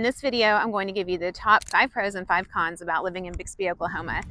this video, I'm going to give you the top 5 pros and 5 cons about living in Bixby, Oklahoma.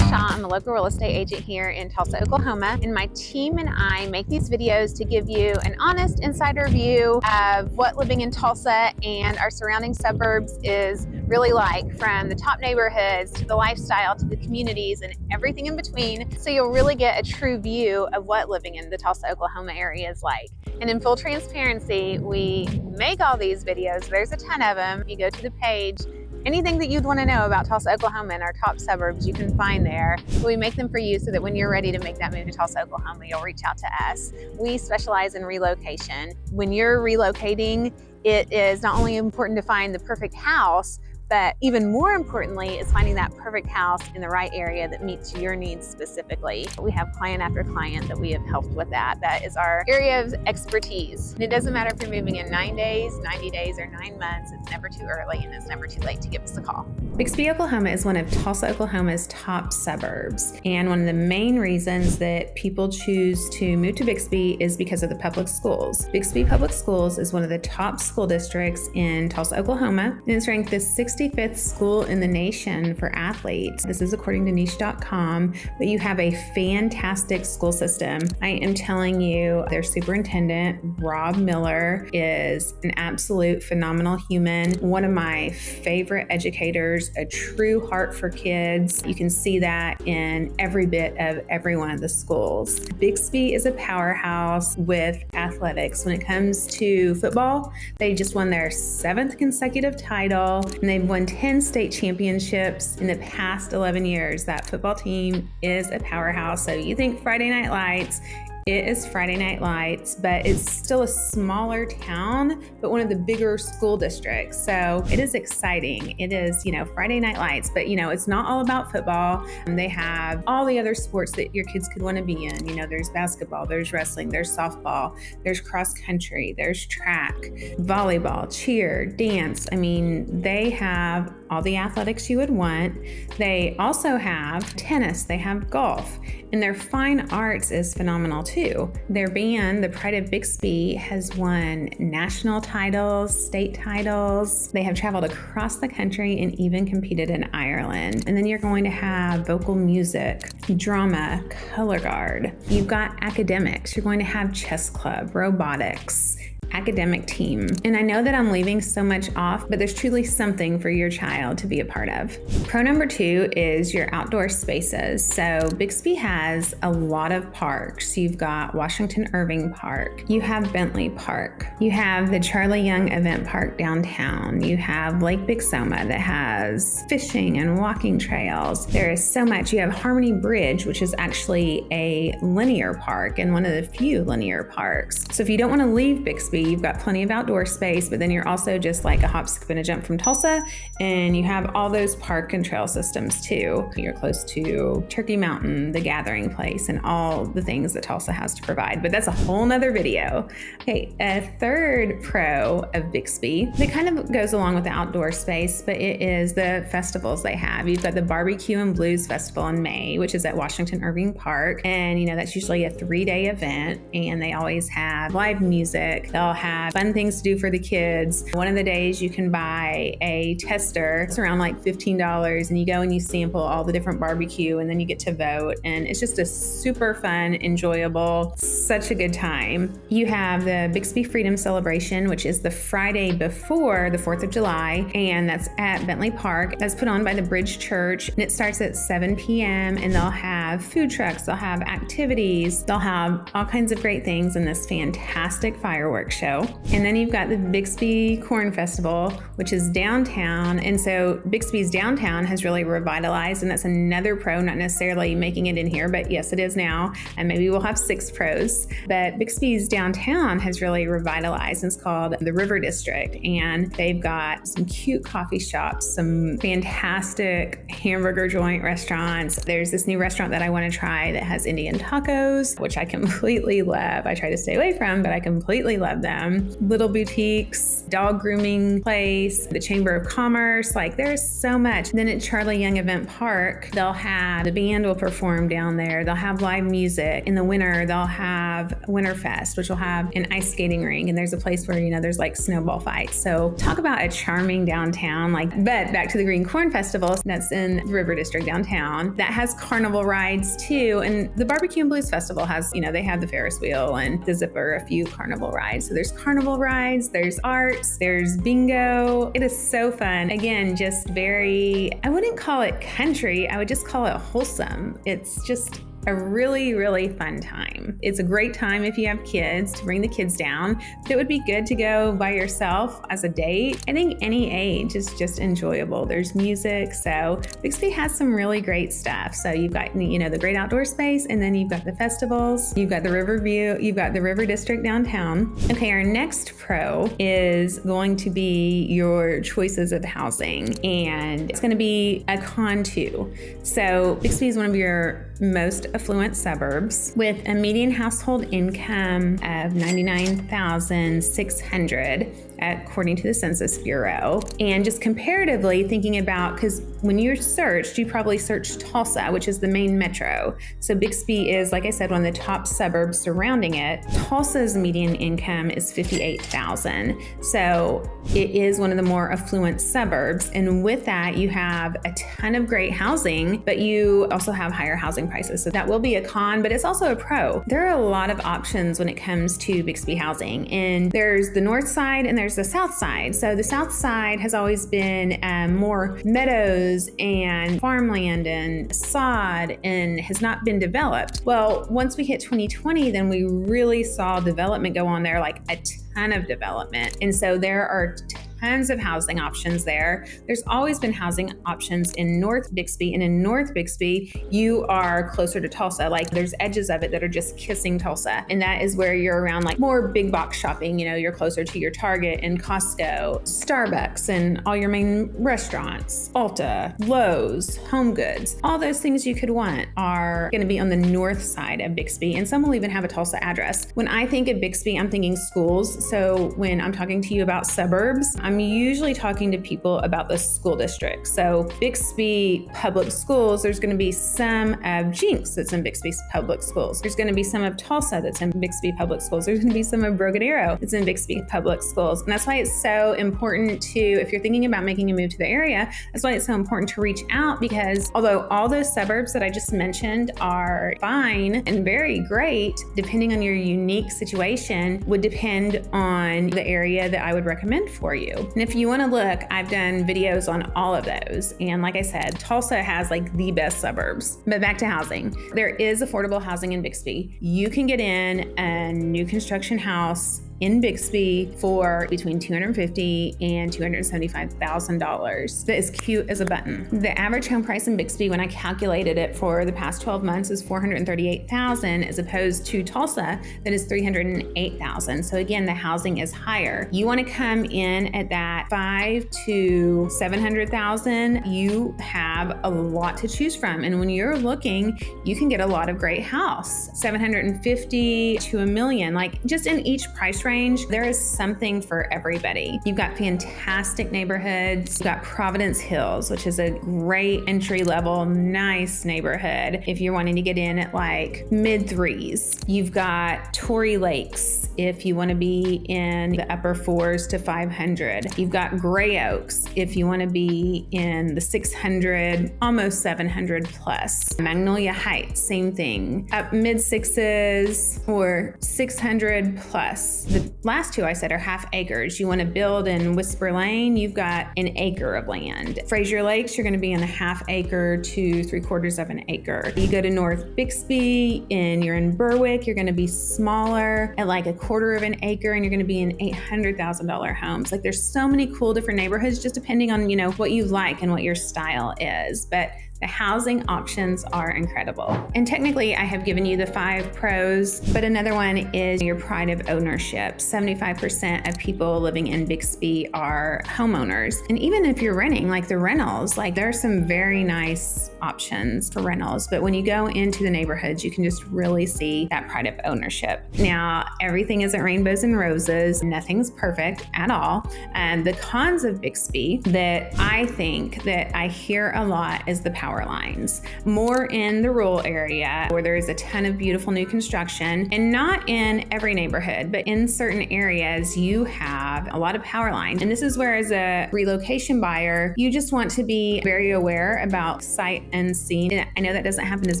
I'm a local real estate agent here in Tulsa, Oklahoma, and my team and I make these videos to give you an honest insider view of what living in Tulsa and our surrounding suburbs is really like, from the top neighborhoods to the lifestyle to the communities and everything in between, so you'll really get a true view of what living in the Tulsa, Oklahoma area is like. And in full transparency, we make all these videos. There's a ton of them. You go to the page, anything that you'd want to know about Tulsa, Oklahoma and our top suburbs, you can find there. We make them for you so that when you're ready to make that move to Tulsa, Oklahoma, you'll reach out to us. We specialize in relocation. When you're relocating, it is not only important to find the perfect house, but even more importantly is finding that perfect house in the right area that meets your needs specifically. We have client after client that we have helped with that. That is our area of expertise. And it doesn't matter if you're moving in 9 days, 90 days, or 9 months. It's never too early and it's never too late to give us a call. Bixby, Oklahoma is one of Tulsa, Oklahoma's top suburbs. And one of the main reasons that people choose to move to Bixby is because of the public schools. Bixby Public Schools is one of the top school districts in Tulsa, Oklahoma, and it's ranked the 65th school in the nation for athletes. This is according to niche.com, but you have a fantastic school system. I am telling you, their superintendent, Rob Miller, is an absolute phenomenal human, one of my favorite educators, a true heart for kids. You can see that in every bit of every one of the schools. Bixby is a powerhouse with athletics. When it comes to football, they just won their 7th consecutive title, and they've won 10 state championships in the past 11 years. That football team is a powerhouse. So you think Friday Night Lights, it is Friday Night Lights, but it's still a smaller town, but one of the bigger school districts. So it is exciting. It is, Friday Night Lights, but it's not all about football. They have all the other sports that your kids could want to be in. There's basketball, there's wrestling, there's softball, there's cross country, there's track, volleyball, cheer, dance. They have all the athletics you would want. They also have tennis, they have golf, and their fine arts is phenomenal too. Their band, the Pride of Bixby, has won national titles, state titles. They have traveled across the country and even competed in Ireland. And then you're going to have vocal music, drama, color guard. You've got academics. You're going to have chess club, robotics, academic team. And I know that I'm leaving so much off, but there's truly something for your child to be a part of. Pro number 2 is your outdoor spaces. So Bixby has a lot of parks. You've got Washington Irving Park. You have Bentley Park. You have the Charlie Young Event Park downtown. You have Lake Bixoma that has fishing and walking trails. There is so much. You have Harmony Bridge, which is actually a linear park and one of the few linear parks. So if you don't want to leave Bixby, you've got plenty of outdoor space, but then you're also just like a hop, skip, and a jump from Tulsa, and you have all those park and trail systems too. You're close to Turkey Mountain, the gathering place, and all the things that Tulsa has to provide, but that's a whole nother video. Okay, a third pro of Bixby that kind of goes along with the outdoor space, but it is the festivals they have. You've got the Barbecue and Blues Festival in May, which is at Washington Irving Park, and that's usually a 3-day event, and they always have live music. They'll have fun things to do for the kids. One of the days you can buy a tester. It's around like $15, and you go and you sample all the different barbecue, and then you get to vote, and it's just a super fun, enjoyable, such a good time. You have the Bixby Freedom Celebration, which is the Friday before the 4th of July, and that's at Bentley Park. That's put on by the Bridge Church, and it starts at 7 p.m. and they'll have food trucks, they'll have activities, they'll have all kinds of great things in this fantastic fireworks show. And then you've got the Bixby Corn Festival, which is downtown. And so Bixby's downtown has really revitalized, and that's another pro, not necessarily making it in here, but yes, it is now. And maybe we'll have 6 pros. But Bixby's downtown has really revitalized. It's called the River District, and they've got some cute coffee shops, some fantastic hamburger joint restaurants. There's this new restaurant that I want to try that has Indian tacos, which I completely love. I try to stay away from, but I completely love them. Little boutiques, dog grooming place, the Chamber of Commerce, like there's so much. Then at Charlie Young Event Park, they'll have, the band will perform down there. They'll have live music. In the winter, they'll have Winterfest, which will have an ice skating rink. And there's a place where, there's like snowball fights. So talk about a charming downtown, but back to the Green Corn Festival, that's in the River District downtown. That has carnival rides too. And the Barbecue and Blues Festival has, they have the Ferris wheel and the Zipper, a few carnival rides. So there's carnival rides, there's arts, there's bingo. It is so fun. Again, just very, I wouldn't call it country, I would just call it wholesome. It's just a really, really fun time. It's a great time if you have kids to bring the kids down. It would be good to go by yourself as a date. I think any age is just enjoyable. There's music. So Bixby has some really great stuff. So you've got, the great outdoor space, and then you've got the festivals, you've got the river view, you've got the River District downtown. Okay, our next pro is going to be your choices of housing, and it's going to be a con too. So Bixby is one of your most affluent suburbs with a median household income of $99,600 according to the Census Bureau. And just comparatively thinking about, because when you're searched, you probably searched Tulsa, which is the main metro. So Bixby is, like I said, one of the top suburbs surrounding it. Tulsa's median income is $58,000. So it is one of the more affluent suburbs. And with that, you have a ton of great housing, but you also have higher housing prices. So that will be a con, but it's also a pro. There are a lot of options when it comes to Bixby housing. And there's the north side and there's the south side. So the south side has always been more meadows and farmland and sod and has not been developed. Well, once we hit 2020, then we really saw development go on there, like a ton of development. And so there are tons of housing options there. There's always been housing options in North Bixby, and in North Bixby, you are closer to Tulsa. Like there's edges of it that are just kissing Tulsa. And that is where you're around like more big box shopping. You're closer to your Target and Costco, Starbucks, and all your main restaurants, Ulta, Lowe's, Home Goods. All those things you could want are going to be on the north side of Bixby, and some will even have a Tulsa address. When I think of Bixby, I'm thinking schools. So when I'm talking to you about suburbs, I'm usually talking to people about the school district. So Bixby Public Schools, there's going to be some of Jinx that's in Bixby Public Schools. There's going to be some of Tulsa that's in Bixby Public Schools. There's going to be some of Broken Arrow that's in Bixby Public Schools. And that's why it's so important to, if you're thinking about making a move to the area, that's why it's so important to reach out, because although all those suburbs that I just mentioned are fine and very great, depending on your unique situation would depend on the area that I would recommend for you. And if you want to look, I've done videos on all of those. And like I said, Tulsa has like the best suburbs. But back to housing. There is affordable housing in Bixby. You can get in a new construction house in Bixby for between $250,000 and $275,000. That is cute as a button. The average home price in Bixby, when I calculated it for the past 12 months, is $438,000 as opposed to Tulsa that is $308,000. So again, the housing is higher. You want to come in at that $500,000 to $700,000. You have a lot to choose from, and when you're looking, you can get a lot of great house. $750,000 to $1 million, like just in each price range, there is something for everybody. You've got fantastic neighborhoods. You've got Providence Hills, which is a great entry-level, nice neighborhood if you're wanting to get in at like mid-threes. You've got Torrey Lakes if you want to be in the upper 400s to 500. You've got Gray Oaks if you want to be in the 600, almost 700 plus. Magnolia Heights, same thing. Up mid-6s or 600 plus. The last two I said are half acres. You want to build in Whisper Lane, you've got an acre of land. Fraser Lakes, you're going to be in a half acre to 3/4 of an acre. You go to North Bixby and you're in Berwick, you're going to be smaller at like 1/4 of an acre, and you're going to be in $800,000 homes. Like there's so many cool different neighborhoods just depending on, what you like and what your style is. But The housing options are incredible. And technically, I have given you the 5 pros, but another one is your pride of ownership. 75% of people living in Bixby are homeowners. And even if you're renting, like the rentals, like there are some very nice options for rentals. But when you go into the neighborhoods, you can just really see that pride of ownership. Now, everything isn't rainbows and roses. Nothing's perfect at all. And the cons of Bixby that I think that I hear a lot is the Powerlines. More in the rural area where there is a ton of beautiful new construction, and not in every neighborhood, but in certain areas you have a lot of power lines. And this is where, as a relocation buyer, you just want to be very aware about sight unseen. And I know that doesn't happen as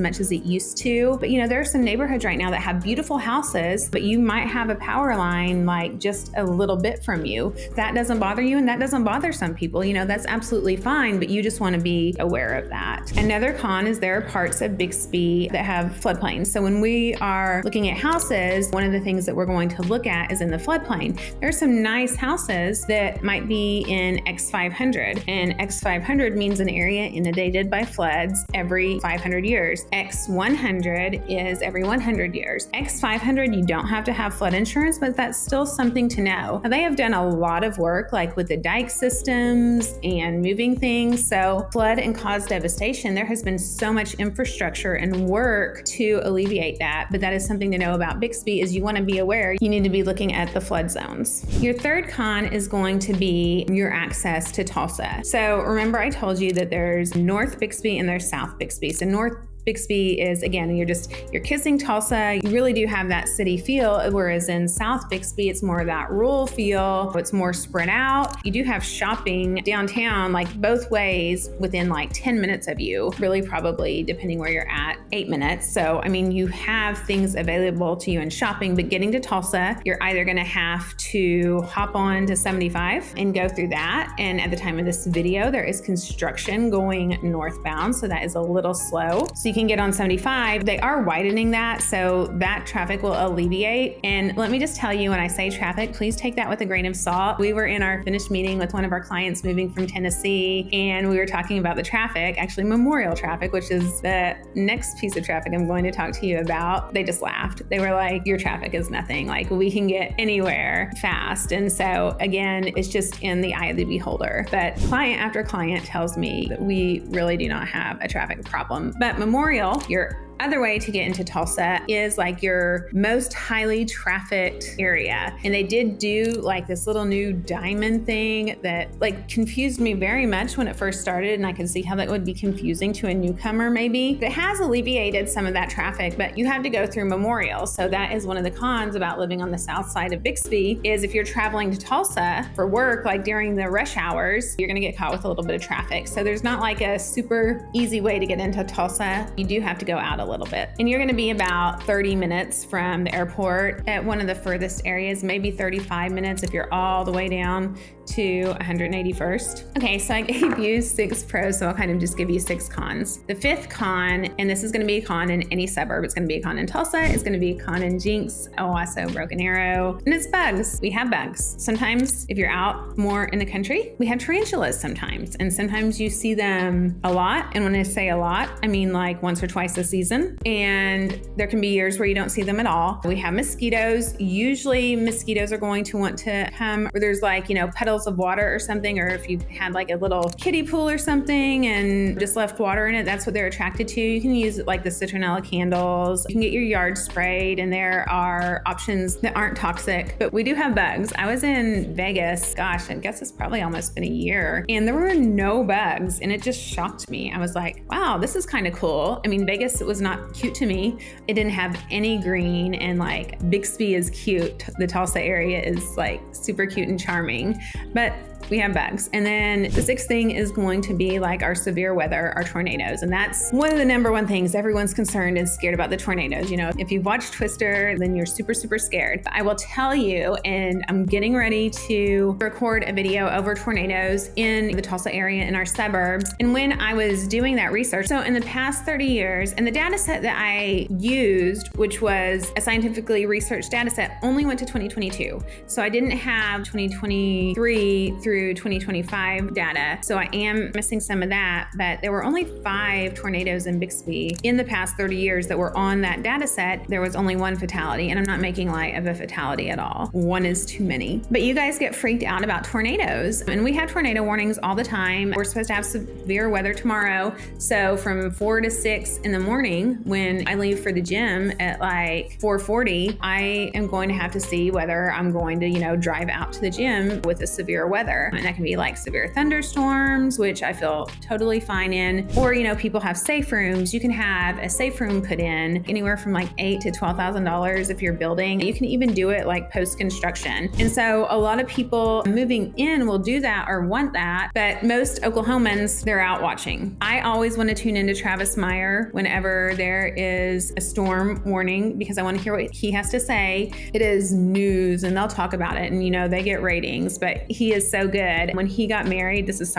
much as it used to, but there are some neighborhoods right now that have beautiful houses, but you might have a power line like just a little bit from you. That doesn't bother you, and that doesn't bother some people. That's absolutely fine, but you just want to be aware of that. Another con is there are parts of Bixby that have floodplains. So when we are looking at houses, one of the things that we're going to look at is in the floodplain. There are some nice houses that might be in X500, and X500 means an area inundated by floods every 500 years. X100 is every 100 years. X500, you don't have to have flood insurance, but that's still something to know. Now, they have done a lot of work like with the dike systems and moving things. So flood and cause devastation, there has been so much infrastructure and work to alleviate that. But that is something to know about Bixby, is you want to be aware. You need to be looking at the flood zones. Your third con is going to be your access to Tulsa. So remember I told you that there's North Bixby and there's South Bixby. So North Bixby is, again, you're kissing Tulsa. You really do have that city feel, whereas in South Bixby, it's more of that rural feel. It's more spread out. You do have shopping downtown, like both ways within like 10 minutes of you, really probably, depending where you're at, 8 minutes. So, you have things available to you in shopping, but getting to Tulsa, you're either gonna have to hop on to 75 and go through that. And at the time of this video, there is construction going northbound, so that is a little slow. So you can get on 75. They are widening that, so that traffic will alleviate. And let me just tell you, when I say traffic, please take that with a grain of salt. We were in our finished meeting with one of our clients moving from Tennessee, and we were talking about the traffic, actually memorial traffic, which is the next piece of traffic I'm going to talk to you about. They just laughed. They were like, your traffic is nothing. Like, we can get anywhere fast. And so again, it's just in the eye of the beholder. But client after client tells me that we really do not have a traffic problem. But Memorial, your other way to get into Tulsa is like your most highly trafficked area. And they did do like this little new diamond thing that like confused me very much when it first started. And I could see how that would be confusing to a newcomer maybe. It has alleviated some of that traffic, but you have to go through Memorial. So that is one of the cons about living on the south side of Bixby, is if you're traveling to Tulsa for work, like during the rush hours, you're gonna get caught with a little bit of traffic. So there's not like a super easy way to get into Tulsa. You do have to go out a little bit. And you're gonna be about 30 minutes from the airport. At one of the furthest areas, maybe 35 minutes if you're all the way down to 181st. Okay, so I gave you 6 pros, so I'll kind of just give you 6 cons. The 5th con, and this is gonna be a con in any suburb, it's gonna be a con in Tulsa, it's gonna be a con in Jinx, Owasso, Broken Arrow, and it's bugs. We have bugs. Sometimes if you're out more in the country, we have tarantulas sometimes, and sometimes you see them a lot. And when I say a lot, I mean like once or twice a season. And there can be years where you don't see them at all. We have mosquitoes. Usually mosquitoes are going to want to come where there's like, puddles of water or something, or if you had like a little kiddie pool or something and just left water in it, that's what they're attracted to. You can use like the citronella candles. You can get your yard sprayed, and there are options that aren't toxic, but we do have bugs. I was in Vegas, gosh, I guess it's probably almost been a year, and there were no bugs, and it just shocked me. I was like, wow, this is kind of cool. I mean, Vegas, it was not cute to me. It didn't have any green, and like Bixby is cute. The Tulsa area is like super cute and charming, but we have bugs. And then the 6th thing is going to be like our severe weather, our tornadoes. And that's one of the #1 things everyone's concerned and scared about, the tornadoes. If you've watched Twister, then you're super, super scared. But I will tell you, and I'm getting ready to record a video over tornadoes in the Tulsa area in our suburbs. And when I was doing that research, so in the past 30 years, and the data set that I used, which was a scientifically researched data set, only went to 2022. So I didn't have 2023 through through 2025 data, so I am missing some of that, but there were only 5 tornadoes in Bixby in the past 30 years that were on that data set. There was only 1 fatality, and I'm not making light of a fatality at all. 1 is too many. But you guys get freaked out about tornadoes, and we have tornado warnings all the time. We're supposed to have severe weather tomorrow, so from 4 to 6 in the morning when I leave for the gym at like 4:40, I am going to have to see whether I'm going to, drive out to the gym with a severe weather. And that can be like severe thunderstorms, which I feel totally fine in. Or, people have safe rooms. You can have a safe room put in anywhere from like $8,000 to $12,000 if you're building. You can even do it like post-construction. And so a lot of people moving in will do that or want that, but most Oklahomans, they're out watching. I always want to tune into Travis Meyer whenever there is a storm warning because I want to hear what he has to say. It is news and they'll talk about it and they get ratings, but he is so good. When he got married, this is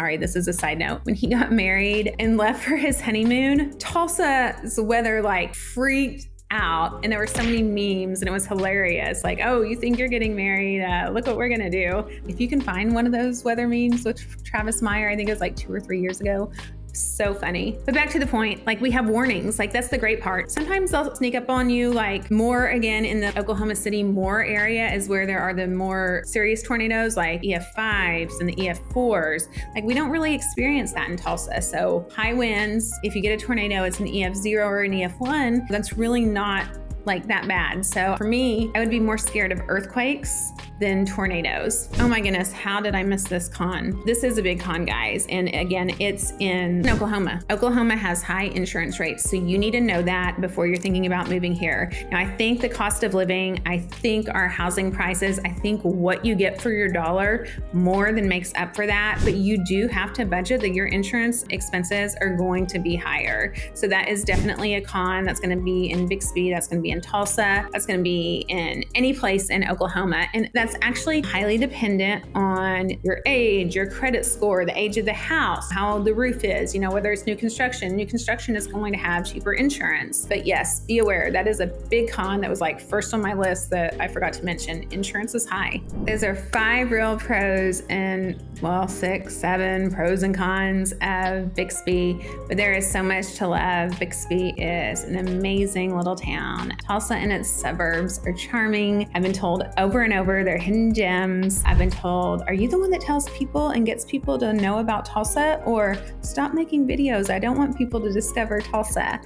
a side note. When he got married and left for his honeymoon, Tulsa's weather freaked out, and there were so many memes and it was hilarious. Like, oh, you think you're getting married? Look what we're gonna do. If you can find one of those weather memes with Travis Meyer, I think it was like 2 or 3 years ago. So funny. But back to the point, we have warnings. That's the great part. Sometimes they'll sneak up on you, more again in the Oklahoma City Moore area is where there are the more serious tornadoes, like EF5s and the EF4s. We don't really experience that in Tulsa. So high winds, if you get a tornado, it's an EF0 or an EF1. That's really not that bad. So for me, I would be more scared of earthquakes than tornadoes. Oh my goodness, how did I miss this con? This is a big con, guys. And again, it's in Oklahoma. Oklahoma has high insurance rates. So you need to know that before you're thinking about moving here. Now, I think the cost of living, I think our housing prices, I think what you get for your dollar more than makes up for that. But you do have to budget that your insurance expenses are going to be higher. So that is definitely a con. That's going to be in Bixby. That's going to be in Tulsa. That's going to be in any place in Oklahoma. And that's actually highly dependent on your age, your credit score, the age of the house, how old the roof is, whether it's new construction. New construction is going to have cheaper insurance. But yes, be aware that is a big con that was first on my list that I forgot to mention. Insurance is high. Those are 5 real pros and 6, 7 pros and cons of Bixby, but there is so much to love. Bixby is an amazing little town. Tulsa and its suburbs are charming. I've been told over and over they're hidden gems. I've been told, are you the one that tells people and gets people to know about Tulsa? Or stop making videos. I don't want people to discover Tulsa.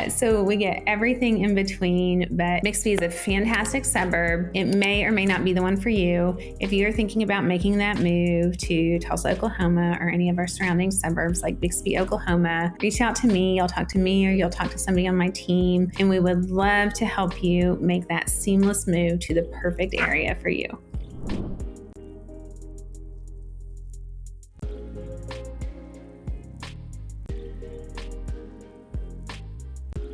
So we get everything in between, but Bixby is a fantastic suburb. It may or may not be the one for you. If you're thinking about making that move to Tulsa, Oklahoma, or any of our surrounding suburbs like Bixby, Oklahoma, reach out to me. You'll talk to me or you'll talk to somebody on my team, and we would love to help you make that seamless move to the perfect area for you.